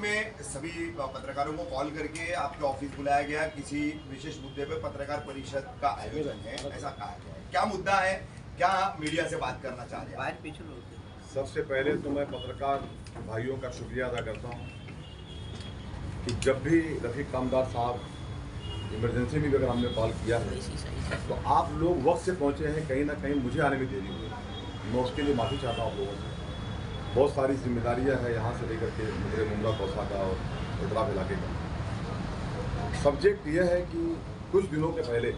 में सभी पत्रकारों को कॉल करके आपके ऑफिस बुलाया गया, किसी विशेष मुद्दे पे पत्रकार परिषद का आयोजन है, ऐसा कहा गया है। क्या मुद्दा है, क्या मीडिया से बात करना चाह रहे हैं? सबसे पहले तो मैं पत्रकार भाइयों का शुक्रिया अदा करता हूं कि जब भी रफीक कामदार साहब इमरजेंसी में भी अगर हमने कॉल किया है तो आप लोग वक्त से पहुंचे हैं। कहीं ना कहीं मुझे आने में देरी हुई, मैं उसके लिए माफ़ी चाहता हूँ आप लोगों से। बहुत सारी जिम्मेदारियां हैं यहाँ से लेकर के मुझे मुमरा कौसा का और इतराफ इलाके का। सब्जेक्ट यह है कि कुछ दिनों के पहले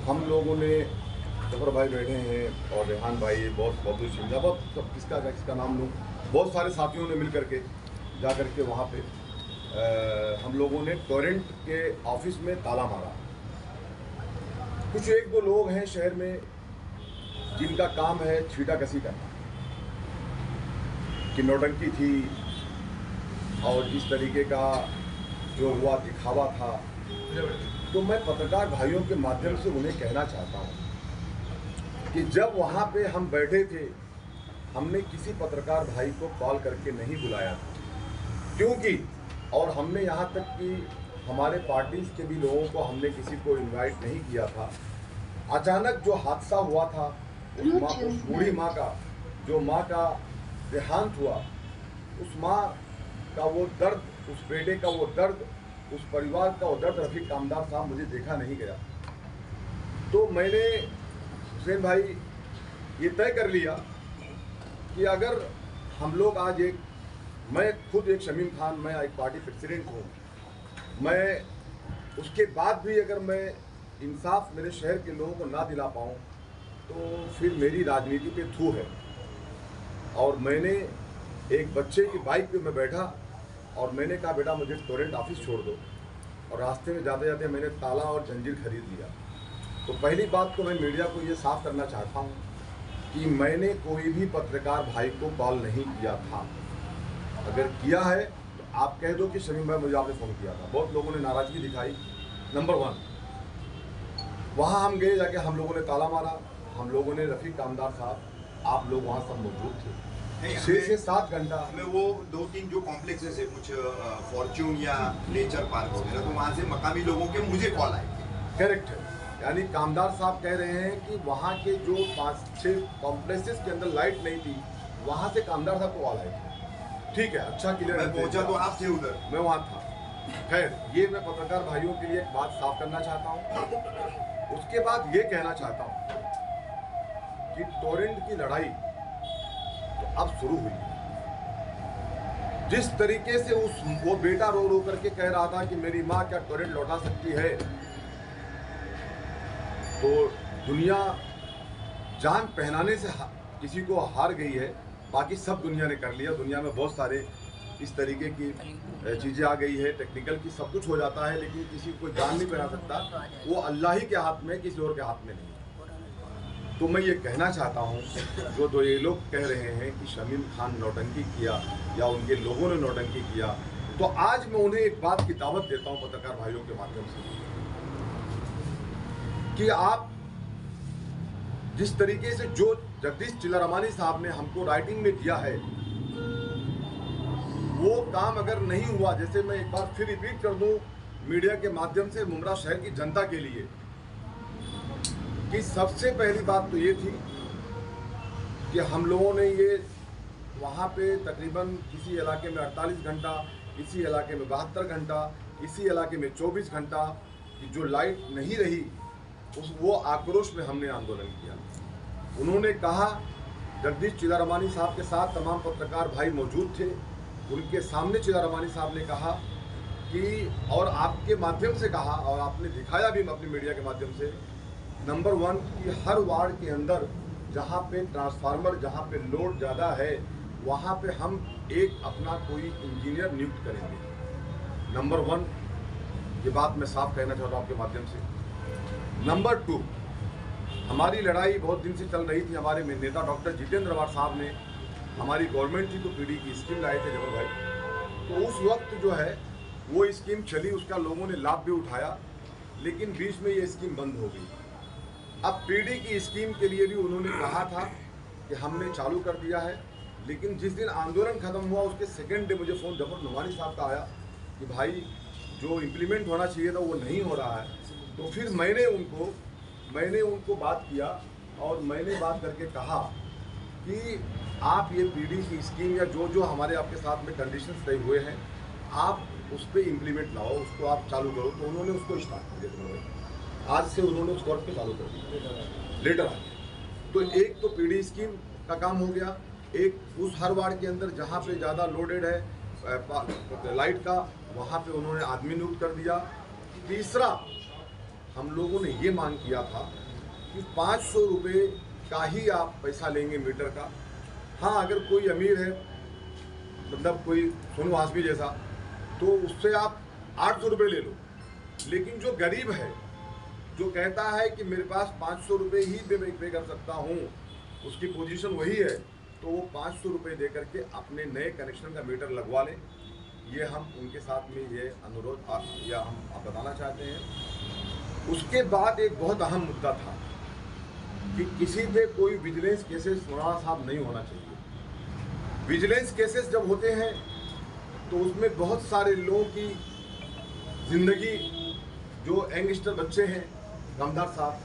हम लोगों ने, जफर भाई बैठे हैं और रेहान भाई, बहुत शिमला, बहुत सब किसका नाम लूँ, बहुत सारे साथियों ने मिल करके जा करके वहाँ पे हम लोगों ने टोरेंट के ऑफिस में ताला मारा। कुछ एक दो लोग हैं शहर में जिनका काम है छीटा कसी करना, कि नौटंकी थी और इस तरीके का जो हुआ दिखावा था। तो मैं पत्रकार भाइयों के माध्यम से उन्हें कहना चाहता हूं कि जब वहां पे हम बैठे थे, हमने किसी पत्रकार भाई को कॉल करके नहीं बुलाया था, क्योंकि और हमने यहां तक कि हमारे पार्टीज के भी लोगों को हमने किसी को इनवाइट नहीं किया था। अचानक जो हादसा हुआ था, उस बूढ़ी माँ का, जो माँ का देहांत हुआ, उस माँ का वो दर्द, उस बेटे का वो दर्द, उस परिवार का वो दर्द रफीक कामदार साहब मुझे देखा नहीं गया। तो मैंने हुसैन भाई ये तय कर लिया कि अगर हम लोग आज मैं खुद एक शमीम खान, मैं एक पार्टी प्रेसिडेंट हूँ, मैं उसके बाद भी अगर मैं इंसाफ मेरे शहर के लोगों को ना दिला पाऊँ तो फिर मेरी राजनीति पे थू है। और मैंने एक बच्चे की बाइक पे मैं बैठा और मैंने कहा बेटा मुझे टोरेंट ऑफिस छोड़ दो, और रास्ते में जाते जाते मैंने ताला और जंजीर खरीद लिया। तो पहली बात तो मैं मीडिया को ये साफ करना चाहता हूँ कि मैंने कोई भी पत्रकार भाई को कॉल नहीं किया था। अगर किया है तो आप कह दो कि शमीम भाई मुझे आपने फ़ोन किया था। बहुत लोगों ने नाराज़गी दिखाई। नंबर 1, वहाँ हम गए, जाके हम लोगों ने ताला मारा, हम लोगों ने रफीक कामदार साहब, आप लोग वहाँ सब मौजूद थे, 6 से 7 घंटा। हमें वो 2-3 जो कॉम्प्लेक्सेस है, कुछ फॉर्च्यून या नेचर पार्क वगैरह, तो वहाँ से मकामी लोगों के मुझे कॉल आए थे। करेक्ट है, यानी कामदार साहब कह रहे हैं कि वहाँ के जो 5-6 कॉम्प्लेक्सेस के अंदर लाइट नहीं थी, वहाँ से कामदार साहब को कॉल आए थे। ठीक है, अच्छा क्लियर। मैं पहुँचा तो आप थे उधर, मैं वहाँ था। खैर, ये मैं पत्रकार भाइयों के लिए एक बात साफ करना चाहता हूँ। उसके बाद ये कहना चाहता हूँ कि टोरेंट की लड़ाई तो अब शुरू हुई। जिस तरीके से वो बेटा रो रो करके कह रहा था कि मेरी माँ क्या टोरेंट लौटा सकती है, तो दुनिया जान पहनाने से किसी को हार गई है, बाकी सब दुनिया ने कर लिया। दुनिया में बहुत सारे इस तरीके की चीज़ें आ गई है, टेक्निकल की, सब कुछ हो जाता है, लेकिन किसी को जान नहीं पहना सकता। वो अल्लाह ही के हाथ में, किसी और के हाथ में नहीं। तो मैं ये कहना चाहता हूँ, जो ये लोग कह रहे हैं कि शमीम खान नौटंकी किया या उनके लोगों ने नौटंकी किया, तो आज मैं उन्हें एक बात की दावत देता हूँ पत्रकार भाइयों के माध्यम से कि आप जिस तरीके से जो जगदीश चिल्लारामानी साहब ने हमको राइटिंग में दिया है, वो काम अगर नहीं हुआ, जैसे मैं एक बार फिर रिपीट कर दूं मीडिया के माध्यम से मुमरा शहर की जनता के लिए, कि सबसे पहली बात तो ये थी कि हम लोगों ने ये वहाँ पे तकरीबन किसी इलाके में 48 घंटा, किसी इलाके में 72 घंटा, किसी इलाके में 24 घंटा की जो लाइट नहीं रही, वो आक्रोश में हमने आंदोलन किया। उन्होंने कहा, जगदीश चिल्लारामानी साहब के साथ तमाम पत्रकार भाई मौजूद थे, उनके सामने चिल्लारामानी साहब ने कहा कि, और आपके माध्यम से कहा और आपने दिखाया भी अपनी मीडिया के माध्यम से, नंबर 1 कि हर वार्ड के अंदर जहाँ पे ट्रांसफार्मर, जहाँ पे लोड ज़्यादा है, वहाँ पे हम एक अपना कोई इंजीनियर नियुक्त करेंगे। नंबर 1, ये बात मैं साफ कहना चाहता हूँ आपके माध्यम से। नंबर 2, हमारी लड़ाई बहुत दिन से चल रही थी। हमारे नेता डॉक्टर जितेंद्र अवार साहब ने, हमारी गवर्नमेंट थी तो पीडी की स्कीम लाए थे जबर भाई, तो उस वक्त जो है वो स्कीम चली, उसका लोगों ने लाभ भी उठाया, लेकिन बीच में ये स्कीम बंद हो गई। अब पीडी की स्कीम के लिए भी उन्होंने कहा था कि हमने चालू कर दिया है, लेकिन जिस दिन आंदोलन खत्म हुआ उसके सेकेंड डे मुझे फ़ोन जफर नुमानी साहब का आया कि भाई जो इम्प्लीमेंट होना चाहिए था वो नहीं हो रहा है। तो फिर मैंने उनको बात किया और मैंने बात करके कहा कि आप ये पीडी की स्कीम या जो जो हमारे आपके साथ में कंडीशंस तय हुए हैं आप उस पर इम्प्लीमेंट लाओ, उसको आप चालू करो। तो उन्होंने उसको स्टार्ट कर दिया। आज से उन्होंने उस वर्क पे चालू कर दिया, लेटर आ गया। तो एक तो पीडी स्कीम का काम हो गया, एक उस हर वार्ड के अंदर जहाँ पे ज़्यादा लोडेड है लाइट का वहाँ पे उन्होंने आदमी नियुक्त कर दिया। तीसरा हम लोगों ने ये मांग किया था कि 500 रुपये का ही आप पैसा लेंगे मीटर का। हाँ, अगर कोई अमीर है मतलब कोई सोनू हाशमी जैसा तो उससे आप 800 रुपये ले लो, लेकिन जो गरीब है जो कहता है कि मेरे पास 500 रुपये ही पे कर सकता हूँ, उसकी पोजीशन वही है, तो वो 500 रुपये दे करके अपने नए कनेक्शन का मीटर लगवा लें। ये हम उनके साथ में ये अनुरोध या हम आप बताना चाहते हैं। उसके बाद एक बहुत अहम मुद्दा था कि किसी पे कोई विजिलेंस केसेस मुरादा साहब नहीं होना चाहिए। विजिलेंस केसेस जब होते हैं तो उसमें बहुत सारे लोगों की ज़िंदगी, जो यंगस्टर बच्चे हैं, कामदार साहब,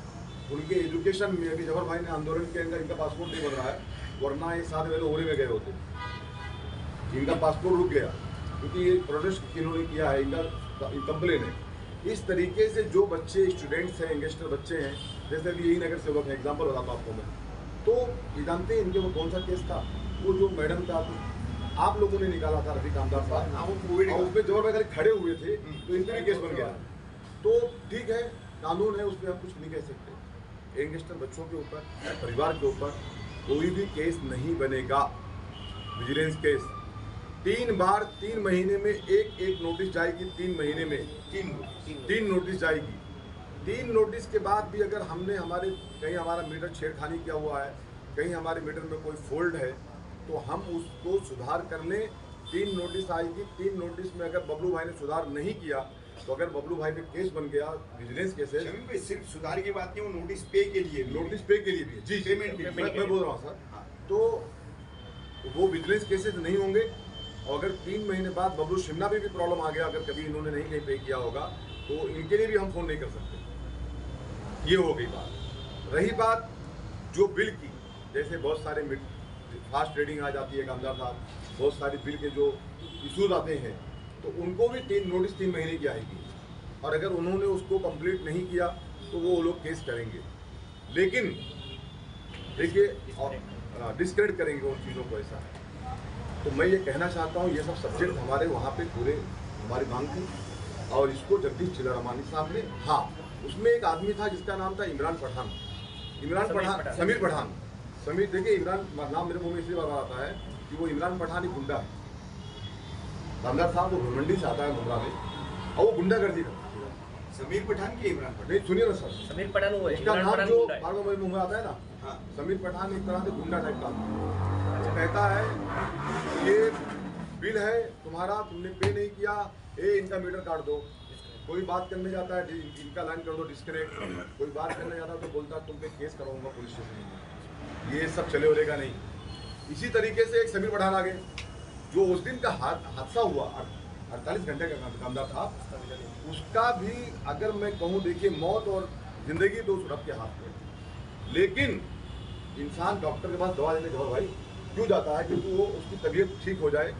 उनके एजुकेशन में अभी जफर भाई ने आंदोलन के अंदर इनका पासपोर्ट नहीं बन रहा है, वरना ये साथ में ओरे में गए होते, इनका पासपोर्ट रुक गया क्योंकि ये प्रोटेस्ट इन्होंने किया है, इनका कंप्लेन है। इस तरीके से जो बच्चे स्टूडेंट्स हैं, यंगस्टर बच्चे हैं, जैसे अभी यही नगर सेवक है, एग्जाम्पल बताता हूँ आपको मैं, तो ये जानते हैं इनके वो कौन सा केस था, वो जो मैडम का आप लोगों ने निकाला था रफी कामदार साहब, उसमें जबर भाई खाली खड़े हुए थे तो इनके भी केस बन गया। तो ठीक है, कानून है, उसमें हम कुछ नहीं कह सकते। यंगस्टर बच्चों के ऊपर, परिवार के ऊपर कोई भी केस नहीं बनेगा। विजिलेंस केस 3 बार 3 महीने में एक नोटिस जाएगी, 3 महीने में 3 नोटिस जाएगी। 3 नोटिस के बाद भी अगर हमने कहीं हमारा मीटर छेड़खानी किया हुआ है, कहीं हमारे मीटर में कोई फॉल्ट है, तो हम उसको सुधार कर लें। 3 नोटिस आएगी, 3 नोटिस में अगर बबलू भाई ने सुधार नहीं किया तो अगर बबलू भाई पे केस बन गया विजिलेंस केस है। सिर्फ सुधार की बात नहीं, वो नोटिस पे के लिए भी जी पेमेंट मैं बोल रहा हूँ सर। तो वो विजिलेंस केसेस नहीं होंगे। और अगर 3 महीने बाद बबलू शिमला में भी प्रॉब्लम आ गया, अगर कभी इन्होंने नहीं कहीं पे किया होगा, तो इनके लिए भी हम फ़ोन नहीं कर सकते। ये हो गई बात। रही बात जो बिल की, जैसे बहुत सारे फास्ट ट्रेडिंग आ जाती है कामदार साहब, बहुत सारी बिल के जो इशूज आते हैं, तो उनको भी 3 नोटिस 3 महीने की आएगी। और अगर उन्होंने उसको कंप्लीट नहीं किया तो वो लोग केस करेंगे, लेकिन देखिए डिस्क्रेडिट करेंगे उन चीज़ों को। ऐसा तो मैं ये कहना चाहता हूँ, ये सब सब्जेक्ट हमारे वहाँ पे पूरे हमारी मांग थी और इसको जगदीश चिल्लारामानी साहब ने, हाँ, उसमें एक आदमी था जिसका नाम था इमरान पठान, समीर। देखिए इमरान नाम मेरे मुंह में इसलिए बार आता है कि वो इमरान पठान एक गुंडा है। कामदार साहब वो भिवंडी से आता है मुमरा में, और वो गुंडागर्दी करता है। समीर पठान की इमरान पठान, नहीं सुनिए ना सर, समीर पठान वो है, इसका इमरान नाम पठान जो गुंडा है। बार बार मेरे मुंह में आता है ना, हाँ। समीर पठान एक तरह से गुंडा टाइप का वो कहता है ये बिल है तुम्हारा, तुमने पे नहीं किया, इनका मीटर काट दो। कोई बात करने जाता है इनका लाइन कर दो डिस्कनेक्ट, कोई बात करने जाता है तो बोलता है तुम पे केस कराऊंगा पुलिस स्टेशन में। ये सब चले होगा नहीं। इसी तरीके से एक समीर पठान आ गए, जो उस दिन का हादसा हुआ 48 घंटे का कामदार था, उसका भी अगर मैं कहूँ, देखिए मौत और जिंदगी तो उस रब के हाथ में। लेकिन इंसान डॉक्टर के पास दवा लेने जवाब भाई क्यों जाता है? क्योंकि वो उसकी तबीयत ठीक हो जाए।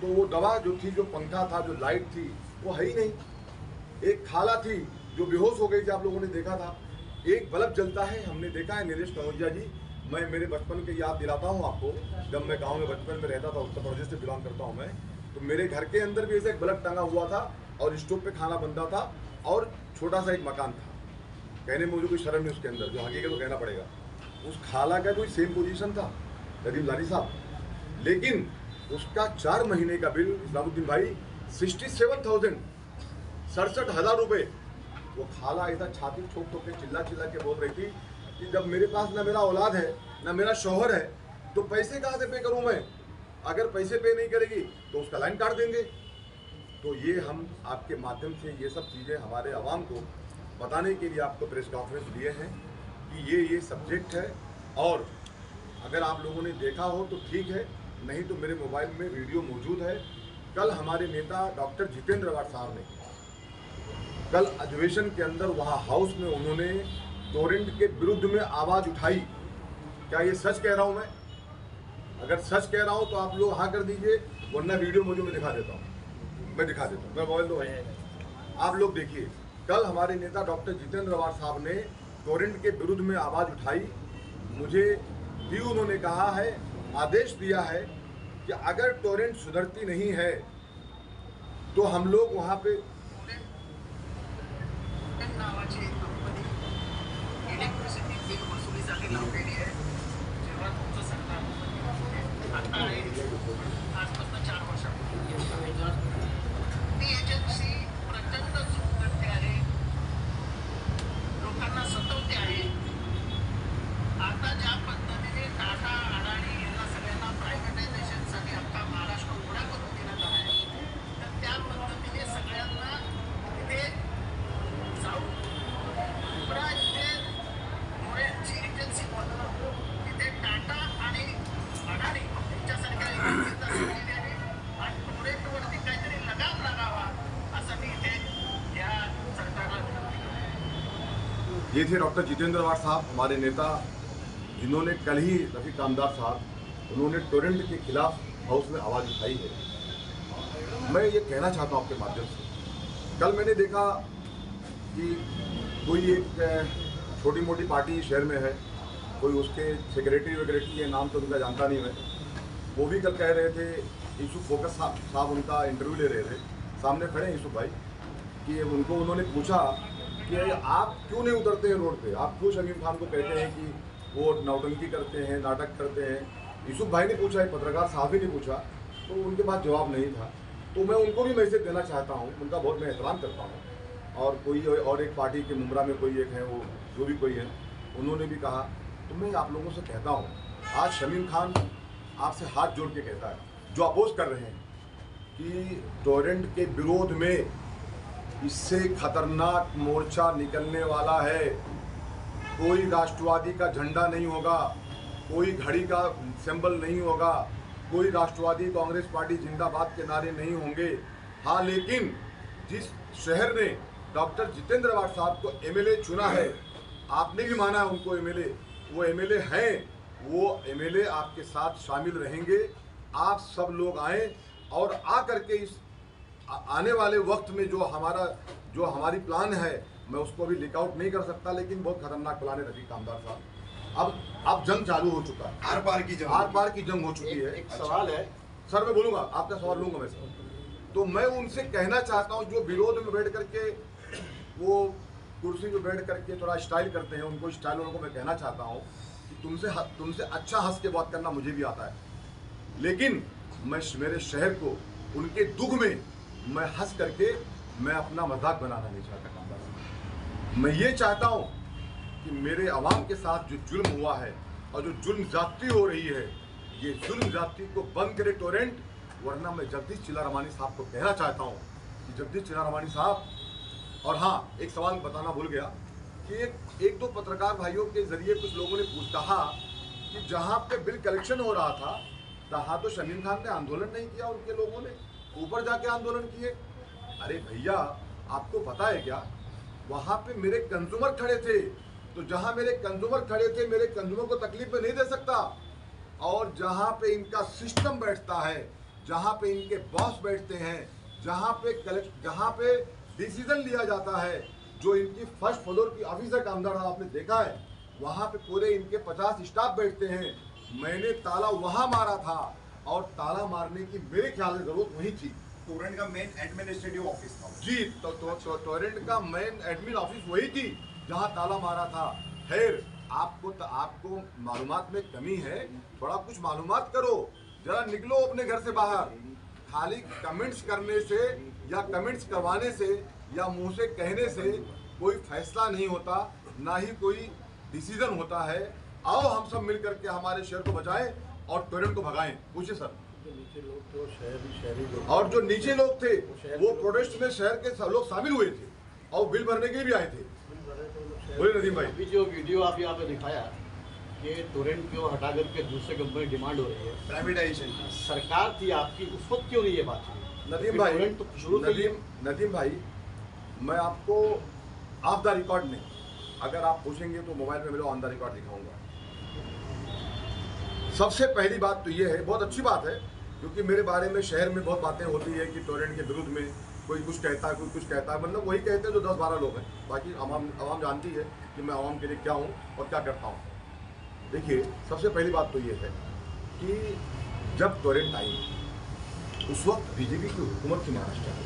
तो वो दवा जो थी, जो पंखा था, जो लाइट थी, वो है ही नहीं। एक खाला थी जो बेहोश हो गई थी, आप लोगों ने देखा था। एक बल्ब जलता है, हमने देखा है। नीलेश कनौजिया जी, मैं मेरे बचपन की याद दिलाता हूँ आपको। जब मैं गाँव में बचपन में रहता था, उत्तर प्रदेश से बिलोंग करता हूँ मैं, तो मेरे घर के अंदर भी ऐसा एक बल्ब टंगा हुआ था और स्टोव पे खाना बनता था और छोटा सा एक मकान था। कहने में मुझे कोई शर्म नहीं उसके अंदर, जो हकीकत तो कहना पड़ेगा। उस खाला का कोई सेम पोजीशन था करीम लारी साहब, लेकिन उसका 4 महीने का बिल इस्लामुद्दीन भाई 67,000 रुपये। वो खाला ऐसा छाती ठोक ठोक के चिल्ला चिल्ला के बोल रही थी कि जब मेरे पास ना मेरा औलाद है ना मेरा शौहर है, तो पैसे कहाँ से पे करूँ मैं? अगर पैसे पे नहीं करेगी तो उसका लाइन काट देंगे। तो ये हम आपके माध्यम से ये सब चीज़ें हमारे आवाम को बताने के लिए आपको प्रेस कॉन्फ्रेंस लिए हैं कि ये सब्जेक्ट है। और अगर आप लोगों ने देखा हो तो ठीक है, नहीं तो मेरे मोबाइल में वीडियो मौजूद है। कल हमारे नेता डॉक्टर जितेंद्र अवार्ड साहब ने कल अधिवेशन के अंदर वहाँ हाउस में उन्होंने टोरेंट के विरुद्ध में आवाज़ उठाई। क्या ये सच कह रहा हूँ मैं? अगर सच कह रहा हूँ तो आप लोग हाँ कर दीजिए, वरना वीडियो मुझे मैं दिखा देता हूँ। मैं दिखा देता हूँ, मैं मोबाइल दो आप लोग देखिए। कल हमारे नेता डॉक्टर जितेंद्र अवार्ड साहब ने टोरेंट के विरुद्ध में आवाज़ उठाई। मुझे भी उन्होंने कहा है, आदेश दिया है कि अगर टोरेंट सुधरती नहीं है तो हम लोग वहाँ पे नावाची कंपनी इलेक्ट्रिसिटी बिल वसुलीसाठी लावलेली आहे। जेव्हा तुमचं सरकार आता आहे आजपासून 4 वर्षापूर्वी ती एजन्सी प्रचंड सूट करते आहे, लोकांना सतवते आहे। आता ज्या पद्धतीने टाटा अडाणी यांना सगळ्यांना प्रायव्हेटायझेशनसाठी अख्खा महाराष्ट्र उघडा करून देण्यात आला आहे, तर त्या पद्धतीने सगळ्यांना इथे जाऊन मुंब्रा इथे मोऱ्यांची एजन्सी बनवून तिथे टाटा आणि अडाणी यांच्यासारख्या एजन्सीचा केलेली आहे आणि टोरेंटवरती काहीतरी लगाम लागावा असं मी इथे या सरकारला विनंती करतो। ये थे डॉक्टर जितेंद्र अवार्ड साहब, हमारे नेता, जिन्होंने कल ही रफीक कामदार साहब उन्होंने टोरेंट के खिलाफ हाउस में आवाज़ उठाई है। मैं ये कहना चाहता हूँ आपके माध्यम से, कल मैंने देखा कि कोई एक छोटी मोटी पार्टी शहर में है, कोई उसके सेक्रेटरी वेक्रेटरी के नाम तो उनका जानता नहीं मैं, वो भी कल कह रहे थे, यूसुफ फोकस साहब उनका इंटरव्यू ले रहे थे, सामने खड़े हैं यूसुफ भाई, कि उनको उन्होंने पूछा कि आप क्यों नहीं उतरते हैं रोड पे, आप क्यों शमीम खान को कहते हैं कि वो नौटंकी करते हैं, नाटक करते हैं। यूसुफ भाई ने पूछा, एक पत्रकार साहब ने पूछा, तो उनके पास जवाब नहीं था। तो मैं उनको भी मैसेज देना चाहता हूँ, उनका बहुत मैं एहतराम करता हूँ। और कोई और एक पार्टी के मुंब्रा में कोई एक है, वो जो भी कोई है, उन्होंने भी कहा। तो मैं आप लोगों से कहता हूँ, आज शमीम खान आपसे हाथ जोड़ के कहता है, जो अपोज कर रहे हैं कि टोरेंट के विरोध में इससे खतरनाक मोर्चा निकलने वाला है, कोई राष्ट्रवादी का झंडा नहीं होगा, कोई घड़ी का सिंबल नहीं होगा, कोई राष्ट्रवादी कांग्रेस पार्टी जिंदाबाद के नारे नहीं होंगे। हाँ, लेकिन जिस शहर ने डॉक्टर जितेंद्र अवार्ड साहब को एमएलए चुना है, आपने भी माना है उनको एमएलए, वो एमएलए हैं, वो एमएलए आपके साथ शामिल रहेंगे। आप सब लोग आएँ और आ करके इस आने वाले वक्त में जो हमारी प्लान है, मैं उसको अभी लीक आउट नहीं कर सकता, लेकिन बहुत खतरनाक प्लान है रफीक कामदार साहब। अब जंग चालू हो चुका है, आर पार की जंग हो चुकी है। एक सवाल है सर, मैं बोलूंगा, आपका सवाल लूंगा मैं सर। तो मैं उनसे कहना चाहता हूं, जो विरोध में बैठ करके वो कुर्सी पे बैठ करके थोड़ा स्टाइल करते हैं, उनको स्टाइल वालों को मैं कहना चाहता हूं कि तुमसे अच्छा हंस के बात करना मुझे भी आता है, लेकिन मैं मेरे शहर को उनके दुख में मैं हंस करके मैं अपना मजाक बनाना नहीं चाहता। मैं ये चाहता हूँ कि मेरे आवाम के साथ जो जुल्म हुआ है और जो जुल्म ज्यादती हो रही है, ये जुल्म ज्यादती को बंद करे टोरेंट, वरना मैं जगदीश चिल्लारामानी साहब को कहना चाहता हूँ कि जगदीश चिल्लारामानी साहब। और हाँ, एक सवाल बताना भूल गया कि एक दो पत्रकार भाइयों के जरिए कुछ लोगों ने कहा कि जहाँ पे बिल कलेक्शन हो रहा था, तहाँ तो शमीम खान ने आंदोलन नहीं किया, उनके लोगों ने ऊपर जाके आंदोलन किए। अरे भैया, आपको पता है क्या, वहाँ पे मेरे कंज्यूमर खड़े थे, तो जहाँ मेरे कंज्यूमर खड़े थे, मेरे कंज्यूमर को तकलीफ में नहीं दे सकता। और जहाँ पे इनका सिस्टम बैठता है, जहाँ पे इनके बॉस बैठते हैं, जहाँ पे डिसीजन लिया जाता है, जो इनकी फर्स्ट फ्लोर की ऑफिसर कामदार आपने देखा है, वहाँ पे पूरे इनके 50 स्टाफ बैठते हैं। मैंने ताला वहाँ मारा था, और ताला मारने की मेरे ख्याल में जरूरत वही थी। टोरेंट का मेन एडमिनिस्ट्रेटिव ऑफिस था जी, तो टोरेंट का मेन एडमिन ऑफिस वही थी जहां ताला मारा था। खैर, आपको मालूमात में कमी है, थोड़ा कुछ मालूमात करो, जरा निकलो अपने घर से बाहर। खाली कमेंट्स करने से या कमेंट्स करवाने से या मुंह से कहने से कोई फैसला नहीं होता, ना ही कोई डिसीजन होता है। आओ हम सब मिल करके हमारे शहर को बचाएं और टोरेंट को भगाएं। पूछिए सर। नीचे लोग तो शहरी लोग, और जो नीचे लोग थे वो प्रोटेस्ट में शहर के सब लोग शामिल हुए थे और बिल भरने के लिए भी आए थे। बोले नदीम भाई, अभी जो वीडियो आप यहाँ पे दिखाया, कि टोरेंट को हटा करके दूसरे कंपनी डिमांड हो रही है, प्राइवेटाइजेशन सरकार थी आपकी, उस वक्त क्यों नहीं ये बात हुई? नदीम भाई, टोरेंट तो शुरू से ही नदीम भाई, मैं आपको ऑफ द रिकॉर्ड नहीं, अगर आप पूछेंगे तो मोबाइल में मेरे ऑन द रिकॉर्ड दिखाऊंगा। सबसे पहली बात तो ये है, बहुत अच्छी बात है, क्योंकि मेरे बारे में शहर में बहुत बातें होती है कि टोरेंट के विरुद्ध में कोई कुछ कहता है, कोई कुछ कहता है, मतलब वही कहते हैं जो 10-12 लोग हैं, बाकी आवाम जानती है कि मैं आवाम के लिए क्या हूँ और क्या करता हूँ। देखिए, सबसे पहली बात तो ये है कि जब टोरेंट आई उस वक्त बीजेपी की हुकूमत थी महाराष्ट्र में।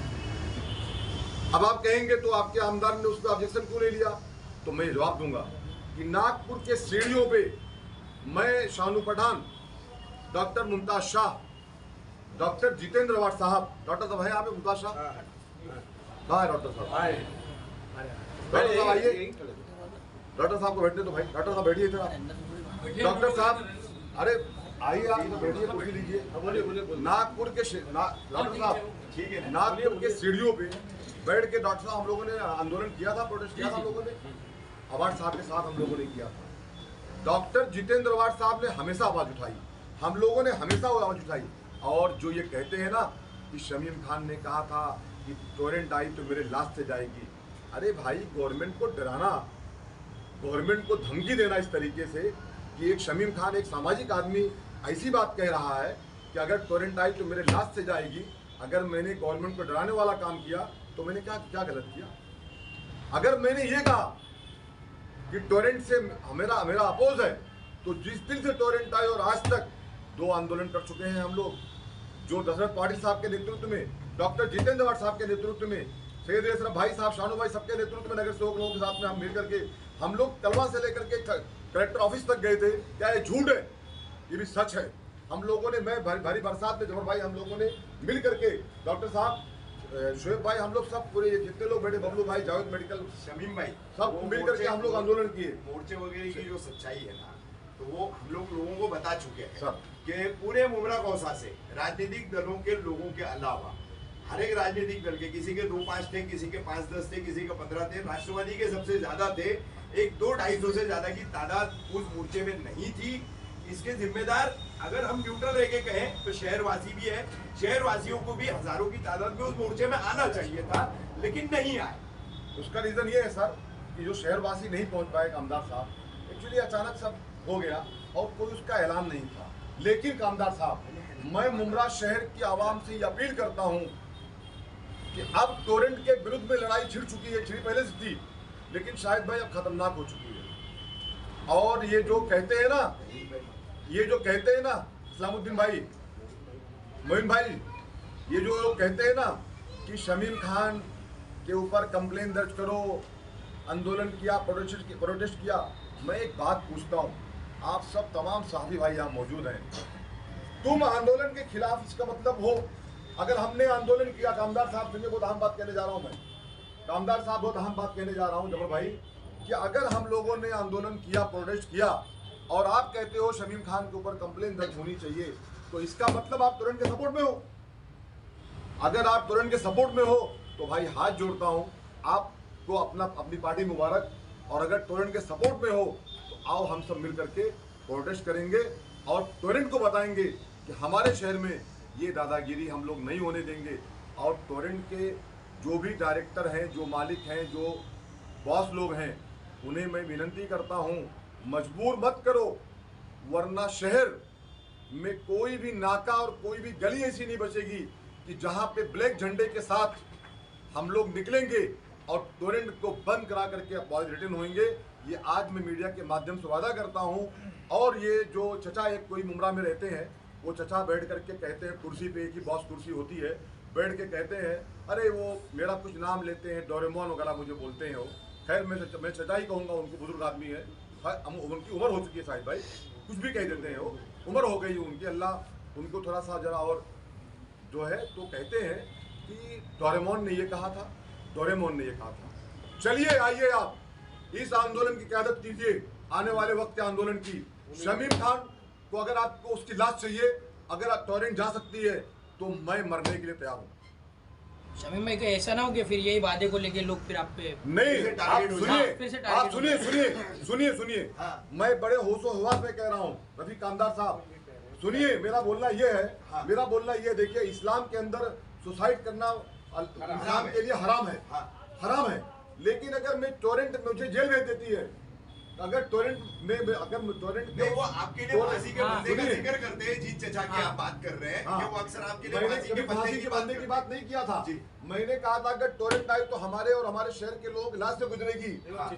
अब आप कहेंगे तो आपके आमदार ने उस पर ऑब्जेक्शन क्यों नहीं लिया, तो मैं जवाब दूंगा कि नागपुर के सीढ़ियों पे मैं शानू पठान, डॉक्टर मुमताज शाह, डॉक्टर जितेंद्र अवार्ड साहब, डॉक्टर साहब है यहाँ पे? मुमताज शाह कहाँ है? डॉक्टर साहब आइए, डॉक्टर साहब को बैठने तो भाई, डॉक्टर साहब बैठिए इधर। डॉक्टर साहब, अरे आइए, आप इधर बैठिए, कुर्सी लीजिए। नागपुर के डॉक्टर साहब, ठीक है, नागपुर के सीढ़ियों पे बैठ के डॉक्टर साहब हम लोगों ने आंदोलन किया था, प्रोटेस्ट किया था हम लोगों ने, अवार्ड साहब के साथ हम लोगों ने किया था। डॉक्टर जितेंद्र अवार्ड साहब ने हमेशा आवाज उठाई, हम लोगों ने हमेशा आवाज उठाई। और जो ये कहते हैं ना कि शमीम खान ने कहा था कि टोरेंट आई तो मेरे लाश से जाएगी, अरे भाई, गवर्नमेंट को डराना, गवर्नमेंट को धमकी देना इस तरीके से कि एक शमीम खान, एक सामाजिक आदमी ऐसी बात कह रहा है कि अगर टोरेंट आई तो मेरे लाश से जाएगी। अगर मैंने गवर्नमेंट को डराने वाला काम किया तो मैंने क्या गलत किया? अगर मैंने ये कहा कि टोरेंट से मेरा अपोज है, तो जिस दिन से टोरेंट आई और आज तक 2 आंदोलन कर चुके हैं हम लोग, जो दशरथ पाटिल साहब के नेतृत्व में, डॉक्टर जितेंद्र अवार्ड साहब के नेतृत्व में, सैयद अशरफ भाई साहब, शानू भाई, सबके नेतृत्व में नगर सेवक लोगों के साथ में हम मिल करके हम लोग तलवा से लेकर के कलेक्टर ऑफिस तक गए थे। क्या ये झूठ है? ये भी सच है। हम लोगों ने, मैं भारी बरसात में, जफर भाई, हम लोगों ने मिल करके, डॉक्टर साहब, शोएब भाई, हम लोग सब पूरे जितने लोग बैठे, बबलू भाई, जावेद मेडिकल, शमीम भाई, सब मिल करके हम लोग आंदोलन किए। मोर्चे वगैरह की जो सच्चाई है ना, तो वो हम लोगों को बता चुके हैं सर कि पूरे मुमरा कौसा से राजनीतिक दलों के लोगों के अलावा हर एक राजनीतिक दल के, किसी के 2-5 थे, किसी के 5-10 थे, किसी के 15 थे, राष्ट्रवादी के सबसे ज्यादा थे, 1-2-250 से ज्यादा की तादाद उस मोर्चे में नहीं थी। इसके जिम्मेदार अगर हम न्यूट्रल रह के कहें तो शहरवासी भी है, शहरवासियों को भी हजारों की तादाद में उस मोर्चे में आना चाहिए था, लेकिन नहीं आए। उसका रीजन ये है सर कि जो शहरवासी नहीं पहुंच पाए, कामदार साहब, एक्चुअली अचानक सब हो गया और कोई उसका ऐलान नहीं था। लेकिन कामदार साहब, मैं मुमरा शहर की आवाम से ये अपील करता हूं कि अब टोरेंट के विरुद्ध में लड़ाई छिड़ चुकी है, छिड़ी पहले से थी, लेकिन शायद भाई अब खतरनाक हो चुकी है। और ये जो कहते हैं ना, इस्लामुद्दीन भाई, मोइन भाई, ये जो कहते हैं ना कि शमीम खान के ऊपर कंप्लेन दर्ज करो, आंदोलन किया, प्रोटेस्ट किया, मैं एक बात पूछता हूँ, आप सब तमाम साथी भाई यहाँ मौजूद हैं, तुम आंदोलन के खिलाफ, इसका मतलब हो अगर हमने आंदोलन किया, कामदार साहब सुनिए, बहुत अहम बात कहने जा रहा हूँ मैं, कामदार साहब बहुत अहम बात कहने जा रहा हूँ जबर भाई, कि अगर हम लोगों ने आंदोलन किया, प्रोटेस्ट किया और आप कहते हो शमीम खान के ऊपर कंप्लेन दर्ज होनी चाहिए, तो इसका मतलब आप टोरेंट के सपोर्ट में हो। अगर आप टोरेंट के सपोर्ट में हो तो भाई हाथ जोड़ता हूँ, आपको अपनी पार्टी मुबारक, और अगर टोरेंट के सपोर्ट में हो तो आओ हम सब मिल करके प्रोटेस्ट करेंगे और टोरेंट को बताएंगे कि हमारे शहर में ये दादागिरी हम लोग नहीं होने देंगे। और टोरेंट के जो भी डायरेक्टर हैं, जो मालिक हैं, जो बॉस लोग हैं, उन्हें मैं विनती करता हूँ, मजबूर मत करो, वरना शहर में कोई भी नाका और कोई भी गली ऐसी नहीं बचेगी कि जहाँ पे ब्लैक झंडे के साथ हम लोग निकलेंगे और टोरेंट को बंद करा करके अपॉइज रिटर्न होंगे। ये आज मैं मीडिया के माध्यम से वादा करता हूँ। और ये जो चचा एक कोई मुमरा में रहते हैं, वो चचा बैठ करके कहते हैं, कुर्सी पे एक ही बॉस कुर्सी होती है, बैठ के कहते हैं, अरे वो मेरा कुछ नाम लेते हैं, डोरेमोन वगैरह मुझे बोलते हैं। वो खैर मैं चचा ही कहूँगा, उनको बुजुर्ग आदमी है, उनकी उम्र हो चुकी है शायद भाई, कुछ भी कह देते हैं, वो उम्र हो गई उनकी, अल्लाह उनको थोड़ा सा जरा और जो है, तो कहते हैं कि डोरेमोन ने ये कहा था, डोरेमोन ने ये कहा था। चलिए आइए आप इस आंदोलन की क़यादत कीजिए, आने वाले वक्त के आंदोलन की। शमीम खान को अगर आपको उसकी लाश चाहिए, अगर आप टोरेंट जा सकती है तो मैं मरने के लिए तैयार हूँ। शमीम भाई, कहीं ऐसा ना हो कि फिर यही वादे को लेके लोग फिर आप पे नहीं, फिर से आप टारगेट हो सुनिए, जाए। फिर से आप टारगेट सुनिए सुनिए सुनिए सुनिए हाँ। मैं बड़े होशो हवास में कह रहा हूँ रफीक कामदार साहब, सुनिए मेरा बोलना ये है, हाँ। मेरा बोलना ये देखिए, इस्लाम के अंदर सुसाइड करना इस्लाम है। के लिए हराम है, हाँ। हराम है। लेकिन अगर मैं टोरेंट मुझे जेल भेज देती है, अगर टोरेंट में अगर टोरेंट नहीं, वो आपके लिए फांसी के बंदे का सुनिए। जिक्र करते हैं, जीत चचा की आप बात कर रहे हैं हाँ। कि वो अक्सर आपके लिए मैंने फांसी कभी के बंदे फांसी के बंदे की बात नहीं किया था। जी। मैंने कहा था अगर टोरेंट आए तो हमारे और हमारे शहर के लोग लाश से गुजरेगी। हाँ।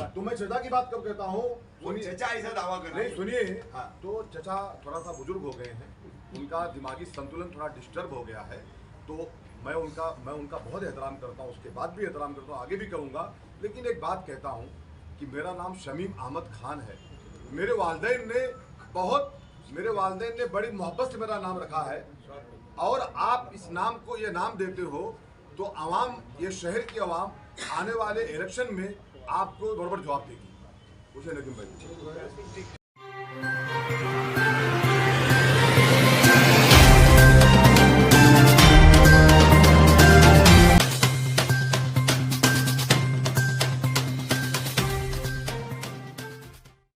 तो मैं चचा की बात कब कहता हूँ, वो चचा ऐसा दावा कर रहे नहीं हैं। सुनिए, हाँ। तो चचा थोड़ा सा बुजुर्ग हो गए हैं, उनका दिमागी संतुलन थोड़ा डिस्टर्ब हो गया है, तो मैं उनका बहुत एहतराम करता हूँ, उसके बाद भी एहतराम करता हूँ, आगे भी करूँगा। लेकिन एक बात कहता हूँ कि मेरा नाम शमीम अहमद खान है। मेरे वालिदैन ने बड़ी मोहब्बत से मेरा नाम रखा है, और आप इस नाम को ये नाम देते हो तो आवाम, ये शहर की आवाम आने वाले इलेक्शन में आपको बराबर जवाब देगी। उसे नदीम भाई